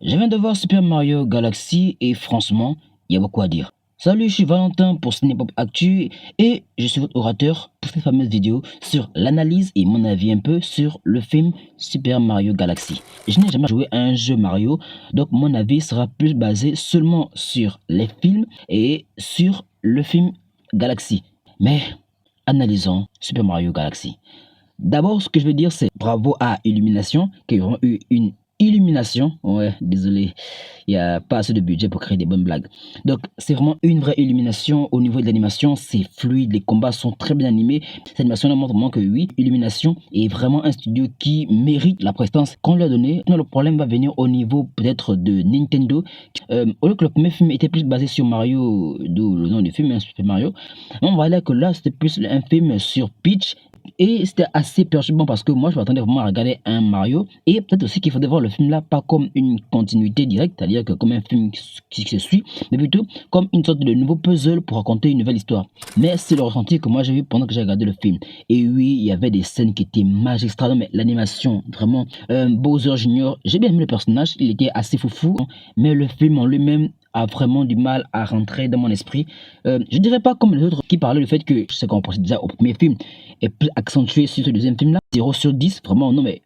Je viens de voir Super Mario Galaxy et franchement, il y a beaucoup à dire. Salut, je suis Valentin pour Cinépop Actu et je suis votre orateur pour cette fameuse vidéo sur l'analyse et mon avis un peu sur le film Super Mario Galaxy. Je n'ai jamais joué à un jeu Mario, donc mon avis sera plus basé seulement sur les films et sur le film Galaxy. Mais analysons Super Mario Galaxy. D'abord, ce que je veux dire, c'est bravo à Illumination qui ont eu une illumination. Ouais, désolé, il n'y a pas assez de budget pour créer des bonnes blagues. Donc, c'est vraiment une vraie illumination au niveau de l'animation. C'est fluide, les combats sont très bien animés. Cette animation montre vraiment que oui, Illumination est vraiment un studio qui mérite la prestance qu'on lui a donnée. Le problème va venir au niveau peut-être de Nintendo. Au lieu que le premier film était plus basé sur Mario, d'où le nom du film, Super Mario, on voit là que là, c'était plus un film sur Peach. Et c'était assez perturbant parce que moi je m'attendais vraiment à regarder un Mario et peut-être aussi qu'il faudrait voir le film là pas comme une continuité directe, c'est-à-dire que comme un film qui se suit, mais plutôt comme une sorte de nouveau puzzle pour raconter une nouvelle histoire. Mais c'est le ressenti que moi j'ai eu pendant que j'ai regardé le film. Et oui, il y avait des scènes qui étaient magistrales, mais l'animation, vraiment, Bowser Junior, j'ai bien aimé le personnage, il était assez foufou, mais le film en lui-même a vraiment du mal à rentrer dans mon esprit. Je dirais pas comme les autres qui parlaient du fait que ce qu'on pensait déjà au premier film est plus accentué sur ce deuxième film là. 0 sur 10, vraiment non mais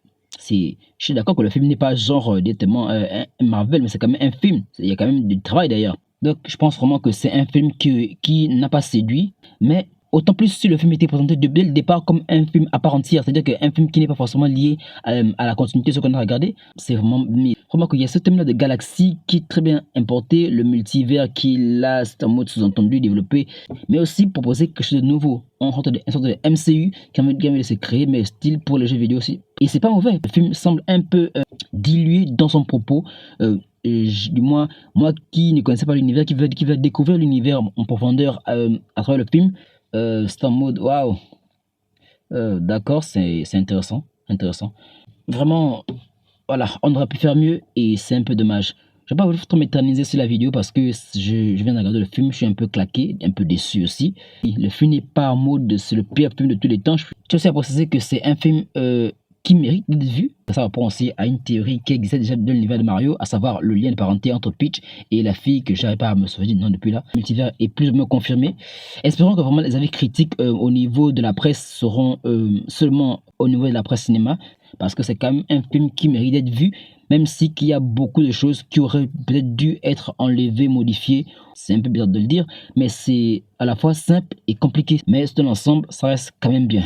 je suis d'accord que le film n'est pas genre directement un Marvel, mais c'est quand même un film. Il y a quand même du travail d'ailleurs. Donc je pense vraiment que c'est un film qui n'a pas séduit, mais autant plus si le film était présenté dès le départ comme un film à part entière, c'est-à-dire qu'un film qui n'est pas forcément lié à la continuité de ce qu'on a regardé, c'est vraiment mis. Vraiment qu'il y a ce thème-là de galaxie qui est très bien importé, le multivers qui là, c'est en mode sous-entendu, développé, mais aussi proposer quelque chose de nouveau. On rentre une sorte de MCU qui a envie de se créer, mais style pour les jeux vidéo aussi. Et c'est pas mauvais. Le film semble un peu dilué dans son propos. Du moins, moi qui ne connaissais pas l'univers, qui veut découvrir l'univers en profondeur à travers le film, c'est en mode waouh, d'accord, c'est intéressant, intéressant. Vraiment, voilà, on aurait pu faire mieux et c'est un peu dommage. Je ne vais pas vous trop m'éterniser sur la vidéo parce que je viens de regarder le film, je suis un peu claqué, un peu déçu aussi. Le film n'est pas en mode c'est le pire film de tous les temps. Je tiens aussi à préciser que c'est un film qui mérite d'être vu. Ça répond aussi à une théorie qui existait déjà dans l'univers de Mario, à savoir le lien de parenté entre Peach et la fille que j'arrive pas à me souvenir du nom depuis là. Le multivers est plus ou moins confirmé. Espérons que vraiment les avis critiques au niveau de la presse seront seulement au niveau de la presse cinéma, parce que c'est quand même un film qui mérite d'être vu, même si qu'il y a beaucoup de choses qui auraient peut-être dû être enlevées, modifiées. C'est un peu bizarre de le dire, mais c'est à la fois simple et compliqué. Mais dans l'ensemble, ça reste quand même bien.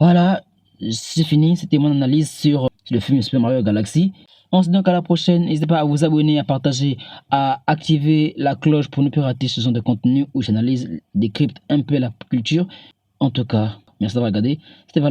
Voilà, c'est fini. C'était mon analyse sur le film Super Mario Galaxy. On se dit donc à la prochaine. N'hésitez pas à vous abonner, à partager, à activer la cloche pour ne plus rater ce genre de contenu où j'analyse, décrypte un peu la culture. En tout cas, merci d'avoir regardé. C'était Valentin.